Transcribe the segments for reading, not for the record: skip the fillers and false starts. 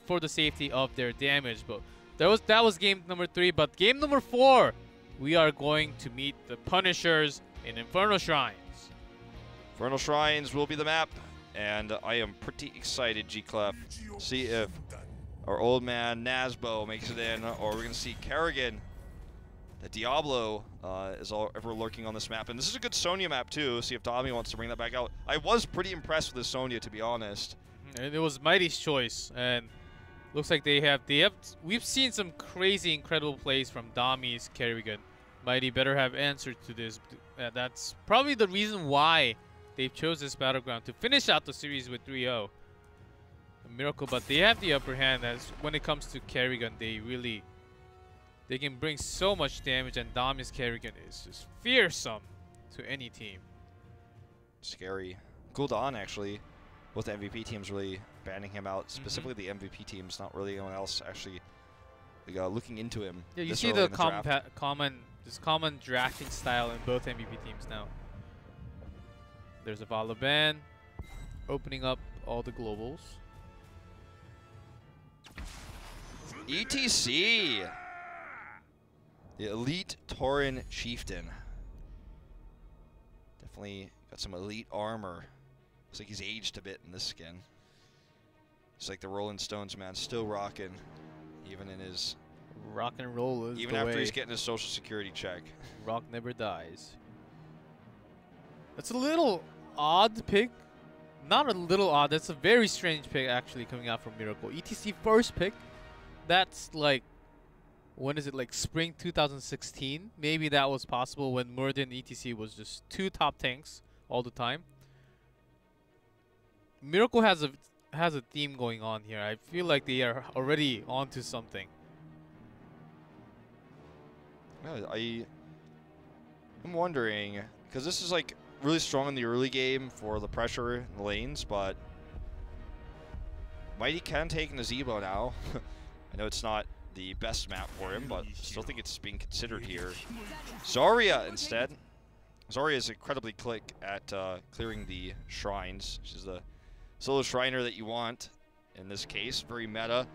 for the safety of their damage. But that was game number 3. But game number 4, we are going to meet the Punishers in Inferno Shrines. Inferno Shrines will be the map, and I am pretty excited, G-Clef. See if our old man Nazbo makes it in, or we're going to see Kerrigan. The Diablo is ever lurking on this map, and this is a good Sonya map too. See if Dami wants to bring that back out. I was pretty impressed with the Sonya, to be honest. And it was Mighty's choice, and looks like they have. We've seen some crazy, incredible plays from Dami's Kerrigan. Mighty better have answered to this. That's probably the reason why they've chose this battleground to finish out the series with 3-0. A miracle, but they have the upper hand as when it comes to Kerrigan. They can bring so much damage, and Dami's Kerrigan is just fearsome to any team. Scary. Gul'dan, actually, both the MVP teams really banning him out. Specifically the MVP teams, not really anyone else actually looking into him. Yeah, you see the common drafting style in both MVP teams now. There's a Vala ban, opening up all the globals. ETC! The Elite Tauren Chieftain. Definitely got some elite armor. Looks like he's aged a bit in this skin. He's like the Rolling Stones, man, still rocking, even in his... Rock and roll is even after he's getting his social security check. Rock never dies. That's a little odd pick. Not a little odd, that's a very strange pick actually coming out from Miracle. ETC first pick. That's like, when is it, like spring 2016? Maybe that was possible when Murder and ETC was just 2 top tanks all the time. Miracle has a theme going on here. I feel like they are already onto something. Yeah, I'm wondering, because this is like really strong in the early game for the pressure in the lanes, but Mighty can take Nazebo now. I know it's not the best map for him, but still think it's being considered here. Zarya instead. Zarya is incredibly quick at clearing the shrines. She's the solo shriner that you want in this case. Very meta.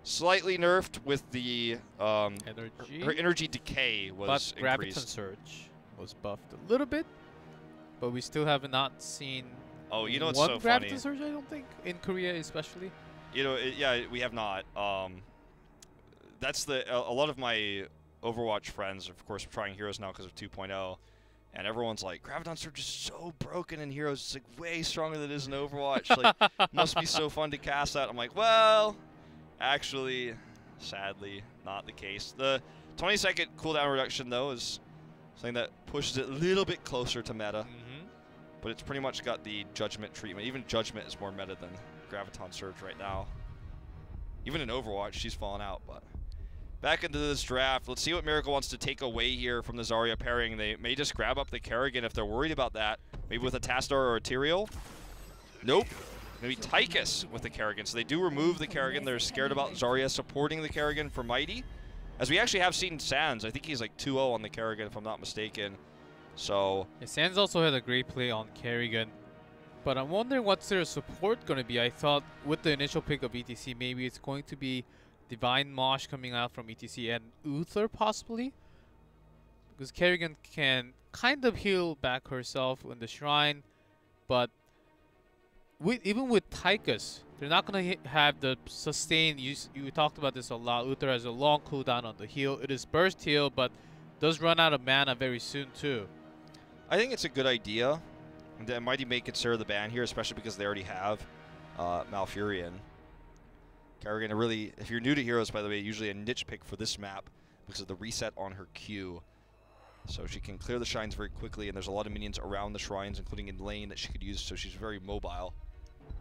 Slightly nerfed with the energy. Her energy decay was but increased. Graviton Surge was buffed a little bit, but we still have not seen. Oh, you know what's one so Graviton funny? Surge, I don't think, in Korea especially. You know, yeah, we have not. That's a lot of my Overwatch friends, of course, are trying Heroes now because of 2.0, and everyone's like, Graviton Surge is so broken in Heroes. It's like way stronger than it is in Overwatch. Like, must be so fun to cast that. I'm like, well, actually, sadly, not the case. The 20-second cooldown reduction, though, is something that pushes it a little bit closer to meta. But it's pretty much got the Judgment treatment. Even Judgment is more meta than Graviton Surge right now. Even in Overwatch, she's fallen out. But back into this draft, let's see what Miracle wants to take away here from the Zarya pairing. They may just grab up the Kerrigan if they're worried about that. Maybe with a Tastar or a Tyrael. Nope. Maybe Tychus with the Kerrigan. So they do remove the Kerrigan. They're scared about Zarya supporting the Kerrigan for Mighty. As we actually have seen Sans. I think he's like 2-0 on the Kerrigan if I'm not mistaken. So yeah, Sans also had a great play on Kerrigan. But I'm wondering what's their support going to be. I thought with the initial pick of ETC, maybe it's going to be Divine Mosh coming out from ETC and Uther possibly. Because Kerrigan can kind of heal back herself in the shrine. But even with Tychus, they're not going to have the sustain. You talked about this a lot. Uther has a long cooldown on the heal. It is burst heal, but does run out of mana very soon too. I think it's a good idea. And Mighty may consider the ban here, especially because they already have Malfurion. Kerrigan, really, if you're new to Heroes, by the way, usually a niche pick for this map because of the reset on her Q. So she can clear the shrines very quickly, and there's a lot of minions around the shrines, including in lane, that she could use, so she's very mobile.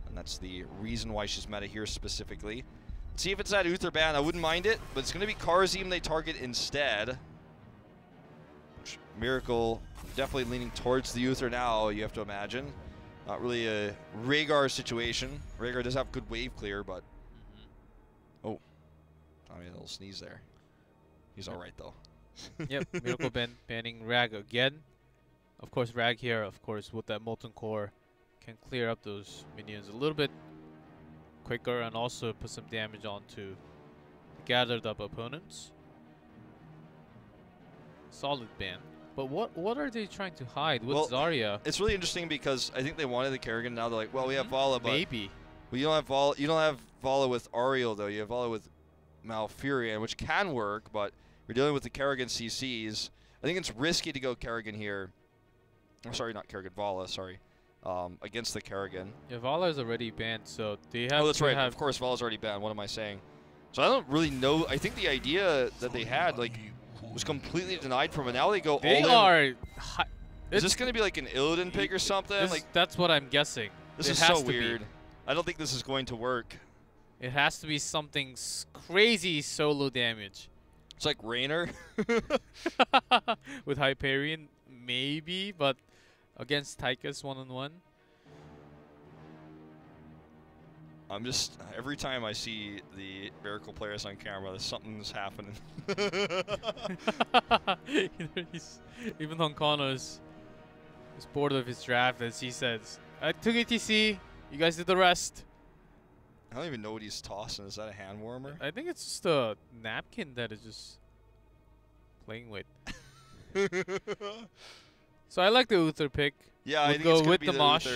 And that's the reason why she's meta here specifically. Let's see if it's that Uther ban. I wouldn't mind it, but it's going to be Kharazim they target instead. Miracle definitely leaning towards the Uther now, you have to imagine. Not really a Rhaegar situation. Rhaegar does have good wave clear, but... Oh. I mean, a little sneeze there. He's alright, though. Yep, Miracle banning Rag again. Of course, Rag here, of course, with that Molten Core, can clear up those minions a little bit. quicker and also put some damage onto gathered up opponents. Solid ban. But what are they trying to hide with Zarya? It's really interesting because I think they wanted the Kerrigan. Now they're like, well, we have Vala, but maybe. Well, you don't have Vala. You don't have Vala with Ariel though. You have Vala with Malfurion, which can work, but we're dealing with the Kerrigan CCs. I think it's risky to go Kerrigan here. I'm sorry, not Kerrigan, Vala. Sorry, against the Kerrigan. Yeah, Vala is already banned, so they have. Oh, that's right. Of course, Vala's already banned. What am I saying? So I don't really know. I think the idea that they had was completely denied from it. Now they go they all are in. Is this going to be like an Illidan pick or something? That's what I'm guessing. This is so weird. I don't think this is going to work. It has to be something crazy solo damage. It's like Raynor. With Hyperion, maybe, but against Tychus one-on-one. I'm just, every time I see the Miracle players on camera, something's happening. Even Honkono is bored of his draft, as he says, I took ATC, you guys did the rest. I don't even know what he's tossing. Is that a hand warmer? I think it's just a napkin that is just playing with. So I like the Uther pick. Yeah, I think it's going to be the Mosh.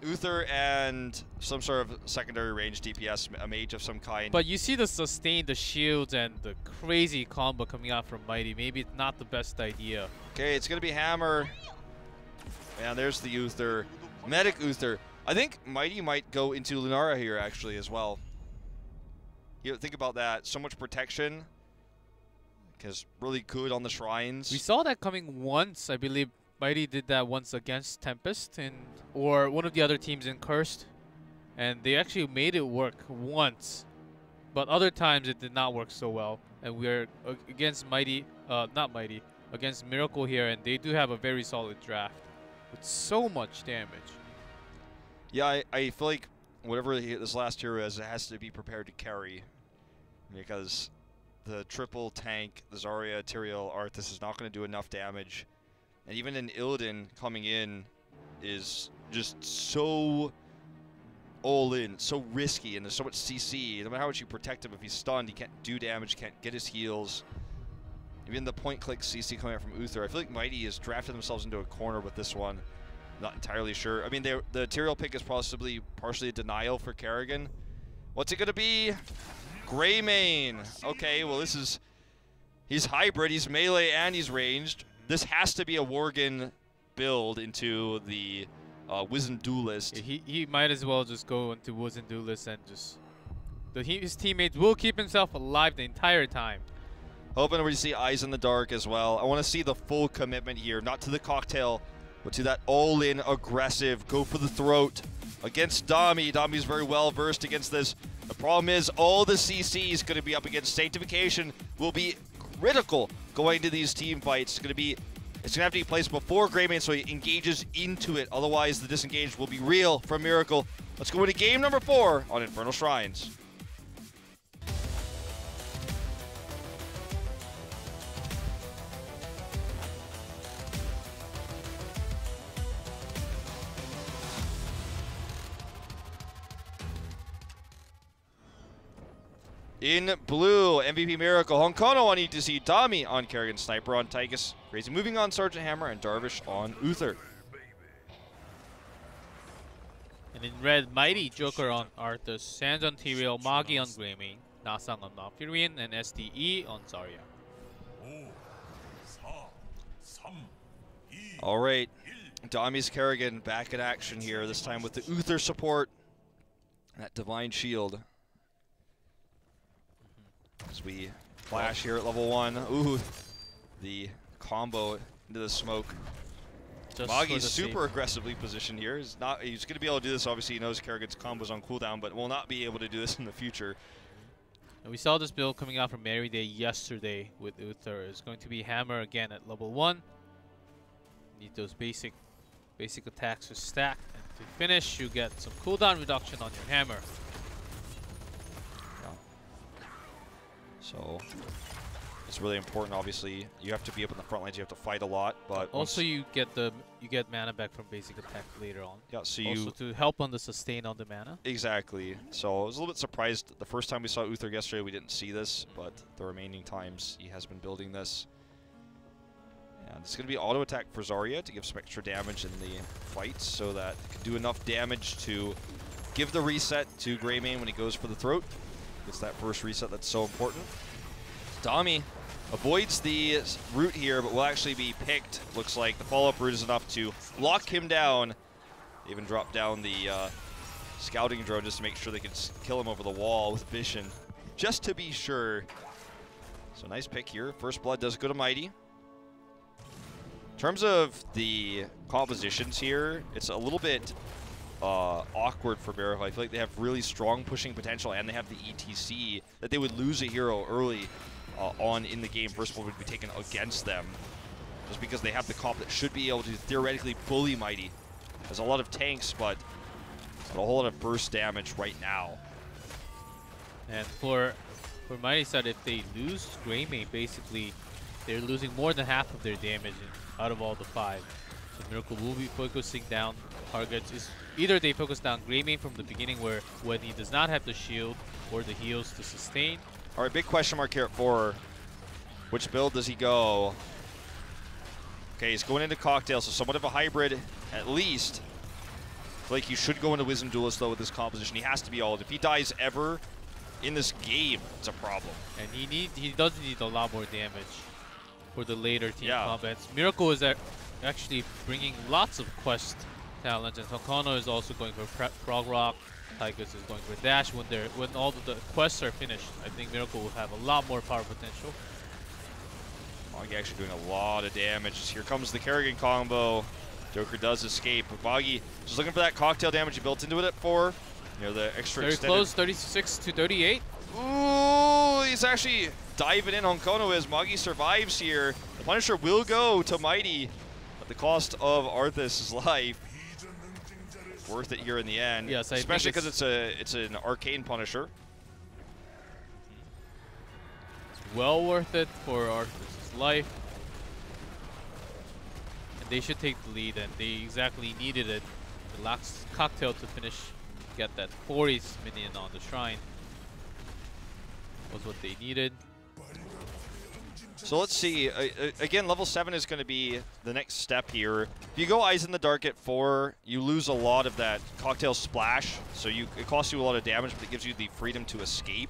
Uther and some sort of secondary range DPS, a mage of some kind. But you see the sustain, the shields, and the crazy combo coming out from Mighty. Maybe it's not the best idea. Okay, it's going to be Hammer. And there's the Uther. Medic Uther. I think Mighty might go into Lunara here, actually, as well. You know, think about that. So much protection. Because really good on the shrines. We saw that coming once, I believe. Mighty did that once against Tempest or one of the other teams in Cursed, and they actually made it work once, but other times it did not work so well. And we're against against Miracle here, and they do have a very solid draft with so much damage. Yeah, I feel like whatever this last hero is, it has to be prepared to carry, because the triple tank, the Zarya, Tyrael, Arthas is not going to do enough damage. And even an Illidan coming in is just so all in, so risky, and there's so much CC. No matter how much you protect him, if he's stunned, he can't do damage, can't get his heals. Even the point-click CC coming out from Uther. I feel like Mighty has drafted themselves into a corner with this one. Not entirely sure. I mean, the Tyrael pick is possibly partially a denial for Kerrigan. What's it going to be? Greymane. Okay, well, this is... He's hybrid, he's melee, and he's ranged. This has to be a Worgen build into the Wizened Duelist. Yeah, he might as well just go into Wizened Duelist and just... his teammates will keep himself alive the entire time. Hoping we see Eyes in the Dark as well. I want to see the full commitment here, not to the cocktail, but to that all-in aggressive, go for the throat against Dami. Dami's very well versed against this. The problem is all the CCs going to be up against Sanctification will be critical going into these team fights. It's going to have to be placed before Greymane so he engages into it. Otherwise, the disengage will be real from Miracle. Let's go into game number 4 on Infernal Shrines. In blue, MVP Miracle, Honkono on ETC, Dami on Kerrigan, Sniper on Tychus, Crazy moving on Sergeant Hammer, and Darvish on Uther. And in red, Mighty Joker on Arthas, Sands on Tyrael, Magi on Greymane, Nasang on Malfurion, and SDE on Zarya. All right, Dami's Kerrigan back in action here, this time with the Uther support, that Divine Shield. As we flash here at level 1. Ooh, the combo into the smoke. Magi's super aggressively positioned here. He's going to be able to do this. Obviously, he knows Kerrigan's combos on cooldown, but will not be able to do this in the future. And we saw this build coming out from Mary Day yesterday with Uther. It's going to be Hammer again at level 1. Need those basic attacks to stack. And to finish, you get some cooldown reduction on your Hammer. So It's really important. Obviously, you have to be up in the front lines. You have to fight a lot, but also you get mana back from basic attack later on. Yeah, so also to help on the sustain on the mana. Exactly. So I was a little bit surprised the first time we saw Uther yesterday we didn't see this, but the remaining times he has been building this. And it's going to be auto attack for Zarya to give some extra damage in the fight so that it can do enough damage to give the reset to Greymane when he goes for the throat. It's that first reset that's so important. Dami avoids the route here, but will actually be picked. Looks like the follow-up route is enough to lock him down. They even drop down the scouting drone just to make sure they can kill him over the wall with vision, just to be sure. So nice pick here. First blood does go to Mighty. In terms of the compositions here, it's a little bit awkward for Miracle. I feel like they have really strong pushing potential, and they have the ETC that they would lose a hero early on in the game. First blood would be taken against them, just because they have the comp that should be able to theoretically bully Mighty. There's a lot of tanks, but a whole lot of burst damage right now. And for Mighty side, if they lose Greymane, basically they're losing more than half of their damage out of all the 5. So Miracle will be focusing down targets. Either they focus down Greymane from the beginning, where when he does not have the shield or the heals to sustain. All right, big question mark here for which build does he go? Okay, he's going into Cocktail, so somewhat of a hybrid at least. I feel like you should go into Wisdom Duelist though with this composition. He has to be ult. If he dies ever in this game, it's a problem. And he does need a lot more damage for the later team combats. Miracle is actually bringing lots of quest talents, and Takano is also going for Frog Rock. Tigers is going for Dash. When all of the quests are finished, I think Miracle will have a lot more power potential. Moggy actually doing a lot of damage. Here comes the Kerrigan combo. Joker does escape, but Moggy just looking for that cocktail damage he built into it at 4. You know, the extra very extended. Close, 36 to 38. Ooh, he's actually diving in on Kono as Moggy survives here. The Punisher will go to Mighty at the cost of Arthas' life. Worth it here in the end. Yes, especially because it's an arcane Punisher. It's well worth it for Arthas' life. And they should take the lead, and they exactly needed it. The last cocktail to finish, get that 40th minion on the shrine was what they needed. So let's see. Again, level 7 is going to be the next step here. If you go Eyes in the Dark at 4, you lose a lot of that cocktail splash. So it costs you a lot of damage, but it gives you the freedom to escape.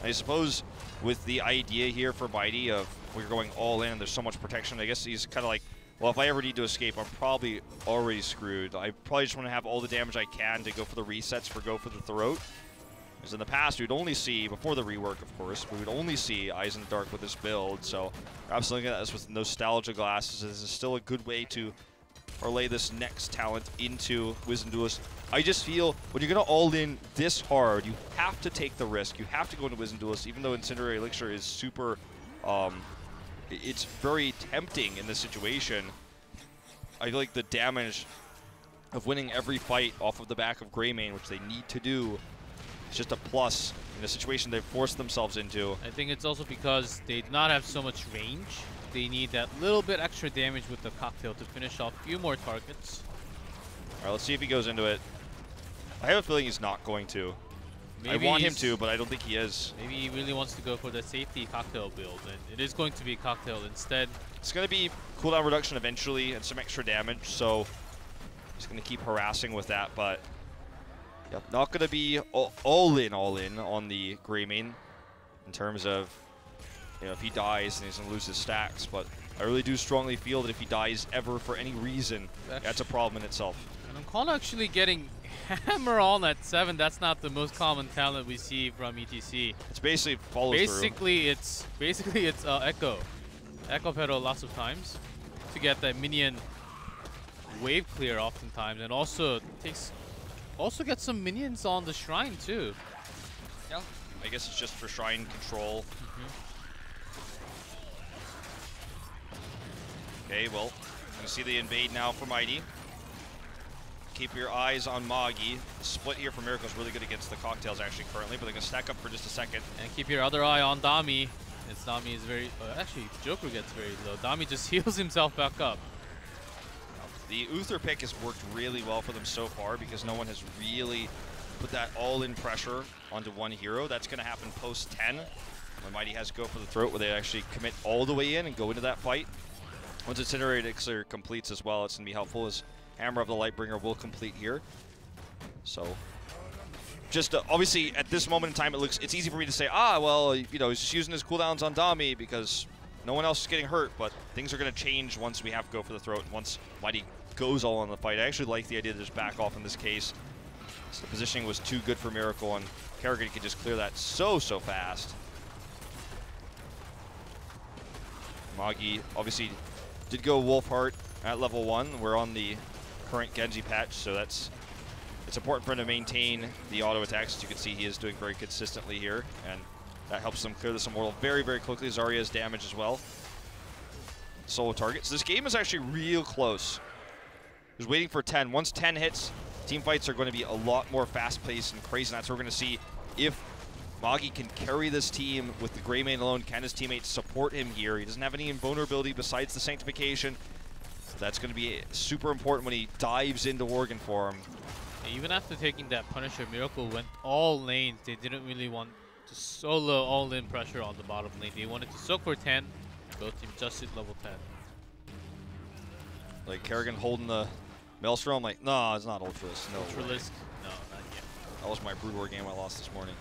I suppose with the idea here for Mighty of we're going all in, there's so much protection, I guess he's kind of like, well, if I ever need to escape, I'm probably already screwed. I probably just want to have all the damage I can to go for the resets, go for the throat. Because in the past, we'd only see, before the rework, of course, we would only see Eyes in the Dark with this build. So perhaps looking at this with nostalgia glasses, this is still a good way to parlay this next talent into Wisdom Duelist. I just feel when you're going to all in this hard, you have to take the risk. You have to go into Wisdom Duelist, even though Incendiary Elixir is super, it's very tempting in this situation. I feel like the damage of winning every fight off of the back of Greymane, which they need to do, it's just a plus in the situation they've forced themselves into. I think it's also because they do not have so much range. They need that little bit extra damage with the cocktail to finish off a few more targets. All right, let's see if he goes into it. I have a feeling he's not going to. Maybe I want him to, but I don't think he is. Maybe he really wants to go for the safety cocktail build, and it is going to be cocktail instead. It's going to be cooldown reduction eventually and some extra damage, so he's going to keep harassing with that, but yep, not going to be all in on the Greymane in terms of, you know, if he dies, then he's going to lose his stacks. But I really do strongly feel that if he dies ever for any reason, that's a problem in itself. And I'm calling actually getting hammer on at 7. That's not the most common talent we see from ETC. It's basically follow through. It's Echo pedal lots of times to get that minion wave clear oftentimes, and also gets some minions on the shrine too. Yeah, I guess it's just for shrine control. Okay, well, you see the invade now for Mighty. Keep your eyes on Moggy. The split here for Miracle is really good against the cocktails actually currently, but they're going to stack up for just a second. And keep your other eye on Dami. As Dami is very, actually Joker gets very low. Dami just heals himself back up. The Uther pick has worked really well for them so far because no one has really put that all-in pressure onto one hero. That's going to happen post 10 when Mighty has Go for the Throat, where they actually commit all the way in and go into that fight. Once Incinerate Elixir completes as well, it's going to be helpful as Hammer of the Lightbringer will complete here. So, just obviously at this moment in time, it's easy for me to say, well, you know, he's just using his cooldowns on Dami because no one else is getting hurt, but things are going to change once we have Go for the Throat, once Mighty goes all on the fight. I actually like the idea to just back off in this case. So the positioning was too good for Miracle, and Kerrigan could just clear that so fast. Magi obviously did go Wolfheart at level 1. We're on the current Genji patch, so it's important for him to maintain the auto attacks. As you can see, he is doing very consistently here, and that helps them clear this Immortal very quickly. Zarya's damage as well. Solo targets. This game is actually real close. He was waiting for 10. Once 10 hits, team fights are going to be a lot more fast-paced and crazy. And that's what we're going to see if Magi can carry this team with the Greymane alone. Can his teammates support him here? He doesn't have any invulnerability besides the Sanctification. So that's going to be super important when he dives into Worgen form. Even after taking that Punisher, Miracle went all lanes. They didn't really want to solo all-in pressure on the bottom lane. They wanted to soak for 10, go team just at level 10. Like Kerrigan holding the Maelstrom, like, no, it's not Ultralisk. No, Ultralisk? No, not yet. That was my Brood War game I lost this morning.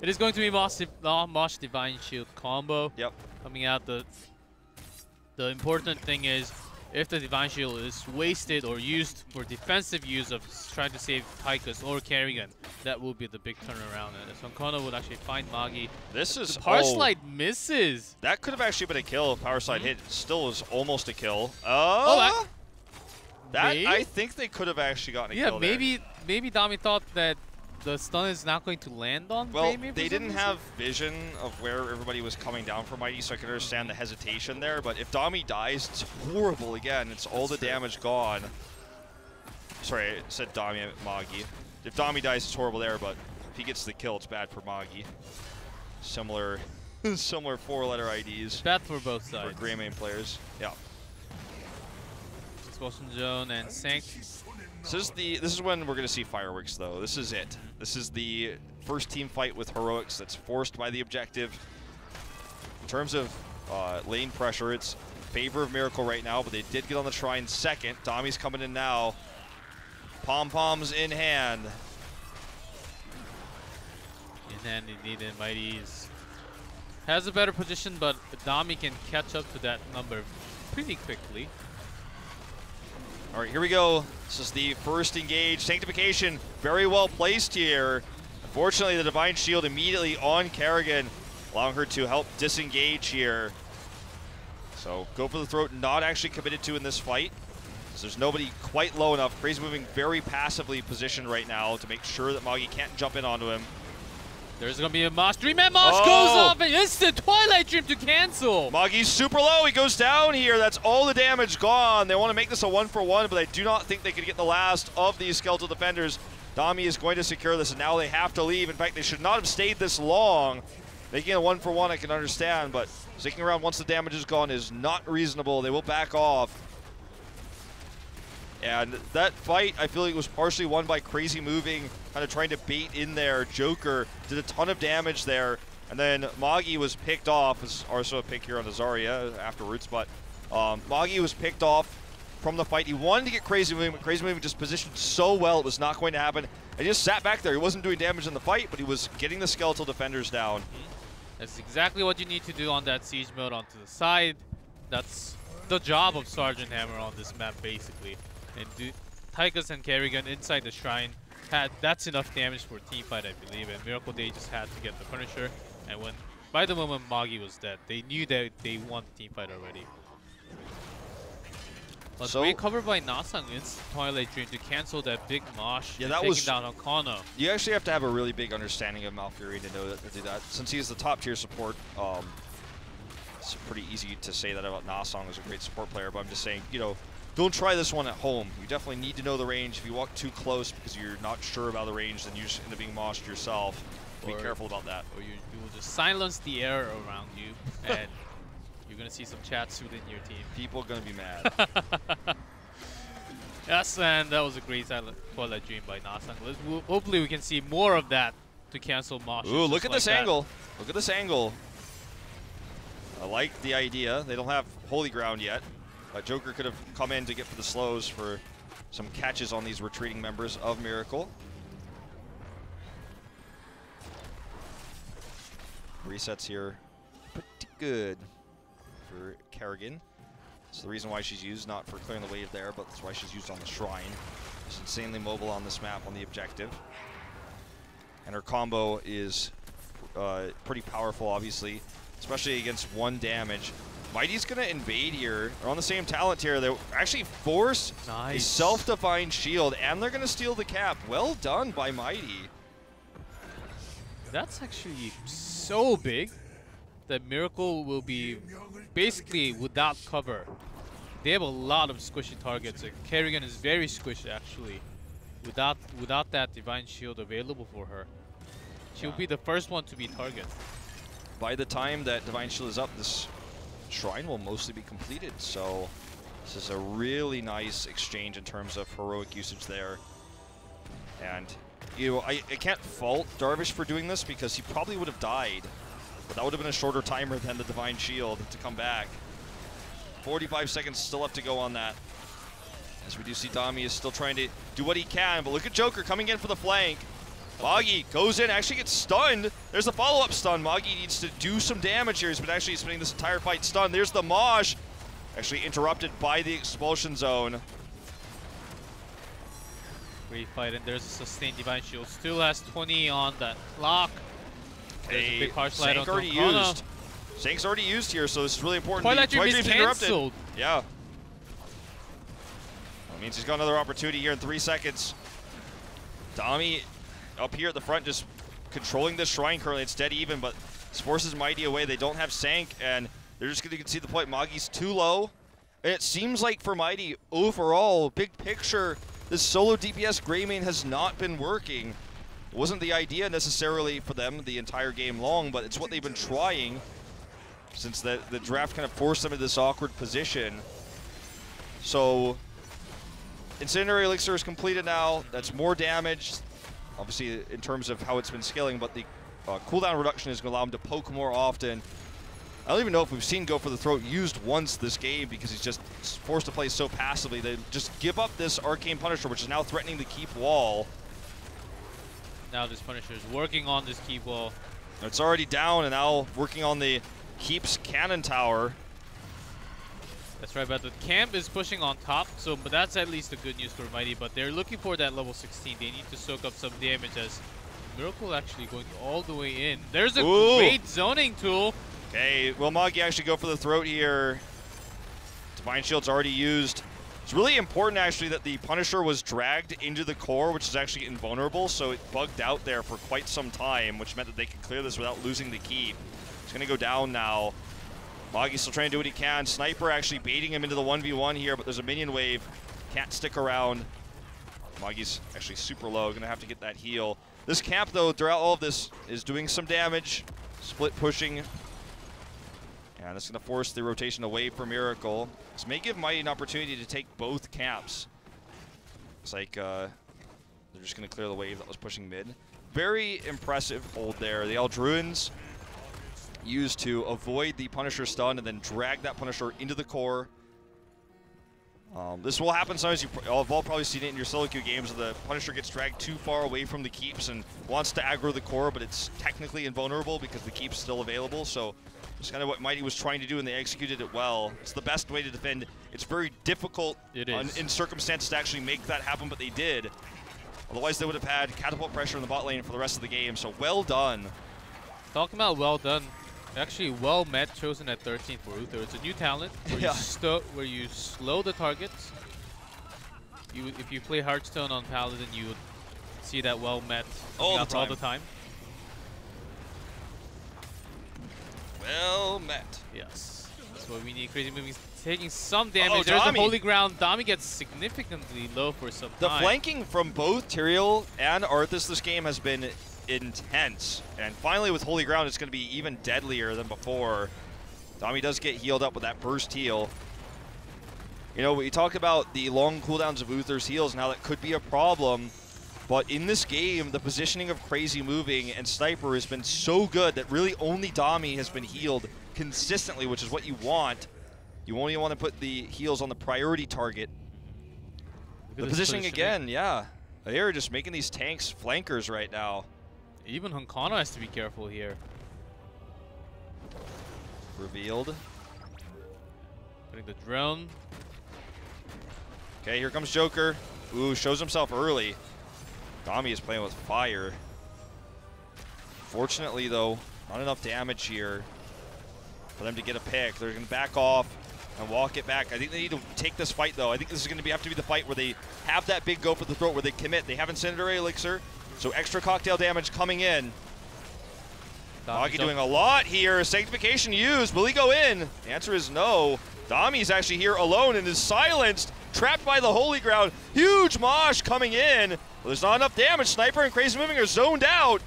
It is going to be Mosh Divine Shield combo. Yep. Coming out. The important thing is, if the Divine Shield is wasted or used for defensive use of trying to save Tychus or Kerrigan, that will be the big turnaround. And Sonkona would actually find Magi. This is Power Slide misses. That could have actually been a kill. Power Slide hit still was almost a kill. I think they could have actually gotten a kill. Yeah, maybe Dami thought that the stun is not going to land on Greymane. They didn't have vision of where everybody was coming down from Mighty, so I can understand the hesitation there. But if Dami dies, it's horrible again. It's all the damage gone. Sorry, I said Dami, Magi. If Dami dies, it's horrible there, but if he gets the kill, it's bad for Magi. Similar 4-letter IDs. Bad for both sides. For Greymane players. Yeah. Expulsion Zone and Sank. This is when we're going to see fireworks, though. This is it. This is the first team fight with Heroics that's forced by the objective. In terms of lane pressure, it's favor of Miracle right now, but they did get on the Shrine second. Dami's coming in now. Pom-poms in hand. In hand indeed, and Mighty has a better position, but Dami can catch up to that number pretty quickly. All right, here we go. This is the first engage. Sanctification very well placed here. Unfortunately, the Divine Shield immediately on Kerrigan, allowing her to help disengage here. So Go for the Throat not actually committed to in this fight. So there's nobody quite low enough. Crazy moving very passively positioned right now to make sure that Magi can't jump in onto him. There's going to be a Mosh. Dream-Man Mosh goes off and instant Twilight Dream to cancel. Magi's super low. He goes down here. That's all the damage gone. They want to make this a 1-for-1, but I do not think they can get the last of these Skeletal Defenders. Dami is going to secure this, and now they have to leave. In fact, they should not have stayed this long. Making a 1-for-1, I can understand, but sticking around once the damage is gone is not reasonable. They will back off. And that fight, I feel like, was partially won by Crazy moving, kind of trying to bait in there. Joker did a ton of damage there. And then Magi was picked off. There's also a pick here on the Zarya afterwards. But Magi was picked off from the fight. He wanted to get Crazy moving, but Crazy moving just positioned so well it was not going to happen. And he just sat back there. He wasn't doing damage in the fight, but he was getting the Skeletal Defenders down. That's exactly what you need to do on that siege mode onto the side. That's the job of Sergeant Hammer on this map, basically. And Tychus and Kerrigan inside the Shrine that's enough damage for a team fight, I believe. And Miracle Day just had to get the Punisher. And by the moment Magi was dead, they knew that they won the team fight already. But so great cover by Nasang in Twilight Dream to cancel that big Mosh. Yeah, that was down on Kono. You actually have to have a really big understanding of Malfurion to know that to do that. Since he's the top tier support, it's pretty easy to say that about Nasang as a great support player. But I'm just saying, you know, don't try this one at home. You definitely need to know the range. If you walk too close because you're not sure about the range, then you just end up being moshed yourself. Be careful about that. Or you will just silence the air around you, and you're gonna see some chats within your team. People are gonna be mad. Yes, and that was a great silent Twilight Dream by Nasang. Hopefully we can see more of that to cancel Mosh. Ooh, look at this angle. Look at this angle. I like the idea. They don't have Holy Ground yet. Joker could have come in to get for the slows for some catches on these retreating members of Miracle. Resets here pretty good for Kerrigan. It's the reason why she's used, not for clearing the wave there, but that's why she's used on the Shrine. She's insanely mobile on this map on the objective. And her combo is pretty powerful, obviously, especially against 1 damage. Mighty's going to invade here. They're on the same talent tier. They actually force a self-defined shield, and they're going to steal the cap. Well done by Mighty. That's actually so big that Miracle will be basically without cover. They have a lot of squishy targets. Kerrigan is very squishy actually. Without that Divine Shield available for her, she'll be the first one to be targeted. By the time that Divine Shield is up, this Shrine will mostly be completed. So this is a really nice exchange in terms of heroic usage there. And I can't fault Darvish for doing this because he probably would have died. But that would have been a shorter timer than the Divine Shield to come back. 45 seconds still left to go on that. As we do see Dami is still trying to do what he can, but look at Joker coming in for the flank. Moggy goes in, actually gets stunned. There's a follow-up stun. Moggy needs to do some damage here. He's been actually spending this entire fight stunned. There's the Mosh. Actually interrupted by the expulsion zone. Great fight, and there's a sustained Divine Shield. Still has 20 on that clock. There's a big harsh light on already used. Sank's already used here, so this is really important. Twilight Dream is cancelled. Yeah. That means he's got another opportunity here in 3 seconds. Dami up here at the front just controlling this Shrine currently. It's dead even, but this forces Mighty away. They don't have Sank, and they're just going to concede the point. Moggy's too low. And it seems like for Mighty, overall, big picture, this solo DPS Greymane has not been working. It wasn't the idea necessarily for them the entire game long, but it's what they've been trying since the draft kind of forced them into this awkward position. So, Incendiary Elixir is completed now. That's more damage, obviously in terms of how it's been scaling, but the cooldown reduction is going to allow him to poke more often. I don't even know if we've seen Go for the Throat used once this game because he's just forced to play so passively. They just give up this Arcane Punisher, which is now threatening the keep wall. Now this Punisher is working on this keep wall. It's already down and now working on the Keep's cannon tower. That's right, but the camp is pushing on top, so but that's at least the good news for Mighty, but they're looking for that level 16. They need to soak up some damage as Miracle actually going all the way in. There's a great zoning tool. Okay, will Moggy actually go for the throat here? Divine Shield's already used. It's really important actually that the Punisher was dragged into the core, which is actually invulnerable, so it bugged out there for quite some time, which meant that they could clear this without losing the keep. It's going to go down now. Moggy's still trying to do what he can. Sniper actually baiting him into the 1v1 here, but there's a minion wave. Can't stick around. Moggy's actually super low. Going to have to get that heal. This camp, though, throughout all of this, is doing some damage. Split pushing. And that's going to force the rotation away from Miracle. This may give Mighty an opportunity to take both camps. It's like they're just going to clear the wave that was pushing mid. Very impressive hold there. The Eldruins used to avoid the Punisher stun and then drag that Punisher into the core. This will happen sometimes. You've all probably seen it in your solo queue games. The Punisher gets dragged too far away from the keeps and wants to aggro the core, but it's technically invulnerable because the keep's still available. So it's kind of what Mighty was trying to do, and they executed it well. It's the best way to defend. It's very difficult in circumstances to actually make that happen, but they did. Otherwise, they would have had catapult pressure in the bot lane for the rest of the game. So well done. Talking about well done. Actually, well met, chosen at 13 for Uther. It's a new talent where you slow the targets. If you play Hearthstone on Paladin, you would see that well met all the time. Well met. Yes, that's what we need. Crazy Moving taking some damage. There's the Holy Ground. Dami gets significantly low for some time. The flanking from both Tyrael and Arthas this game has been intense. And finally with Holy Ground, it's going to be even deadlier than before. Dami does get healed up with that burst heal. You know, we talked about the long cooldowns of Uther's heals and how that could be a problem. But in this game, the positioning of Crazy Moving and Sniper has been so good that really only Dami has been healed consistently, which is what you want. You only want to put the heals on the priority target. The positioning again, yeah. They're just making these tanks flankers right now. Even Hunkana has to be careful here. Revealed. Putting the drone. Okay, here comes Joker. Ooh, shows himself early. Dami is playing with fire. Fortunately, though, not enough damage here for them to get a pick. They're going to back off and walk it back. I think they need to take this fight, though. I think this is going to have to be the fight where they have that big go for the throat, where they commit. They have Incendiary Elixir, so extra cocktail damage coming in. Doggy doing a lot here. Sanctification used. Will he go in? The answer is no. Dami's actually here alone and is silenced, trapped by the Holy Ground. Huge mosh coming in. Well, there's not enough damage. Sniper and Crazy Moving are zoned out.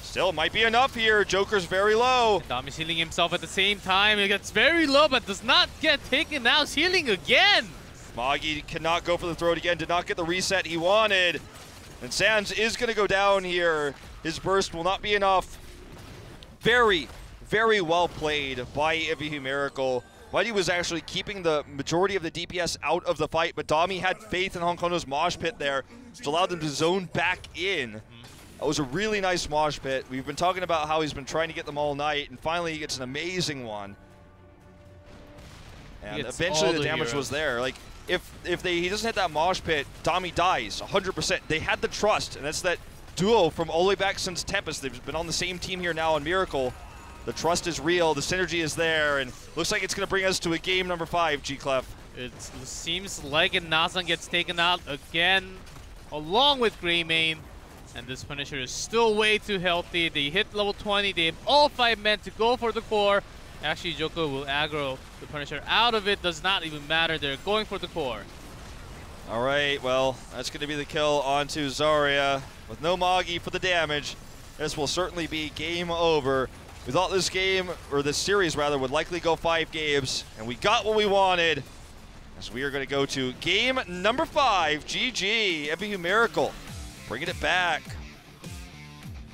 Still might be enough here. Joker's very low. Dami's healing himself at the same time. He gets very low, but does not get taken. Now he's healing again. Magi cannot go for the throat again. Did not get the reset he wanted. And Sands is going to go down here. His burst will not be enough. Very, very well played by Ivihu Miracle. Mighty was actually keeping the majority of the DPS out of the fight, but Dami had faith in Honkono's mosh pit there, which allowed them to zone back in. That was a really nice mosh pit. We've been talking about how he's been trying to get them all night, and finally he gets an amazing one. And eventually the damage was there. Like, if he doesn't hit that mosh pit, Dami dies 100%. They had the trust, and that's that duo from all the way back since Tempest. They've been on the same team here now on Miracle. The trust is real, the synergy is there, and looks like it's going to bring us to a game number 5, G-Clef. It seems like Nazan gets taken out again, along with Greymane. And this Punisher is still way too healthy. They hit level 20. They have all 5 men to go for the core. Actually, Joko will aggro the Punisher out of it. Does not even matter. They're going for the core. All right, well, that's going to be the kill onto Zarya. With no Magi for the damage, this will certainly be game over. We thought this game, or this series rather, would likely go 5 games, and we got what we wanted. As we are going to go to game number 5, GG, Ivihu Miracle. Bringing it back.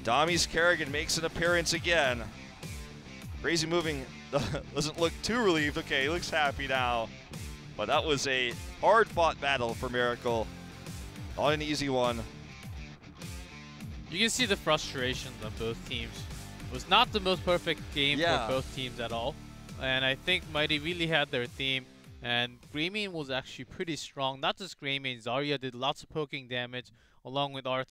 Dami's Kerrigan makes an appearance again. Crazy Moving doesn't look too relieved. Okay, he looks happy now. But that was a hard-fought battle for Miracle. Not an easy one. You can see the frustration of both teams. It was not the most perfect game for both teams at all. And I think Mighty really had their theme. And Greymane was actually pretty strong. Not just Greymane, Zarya did lots of poking damage along with R3.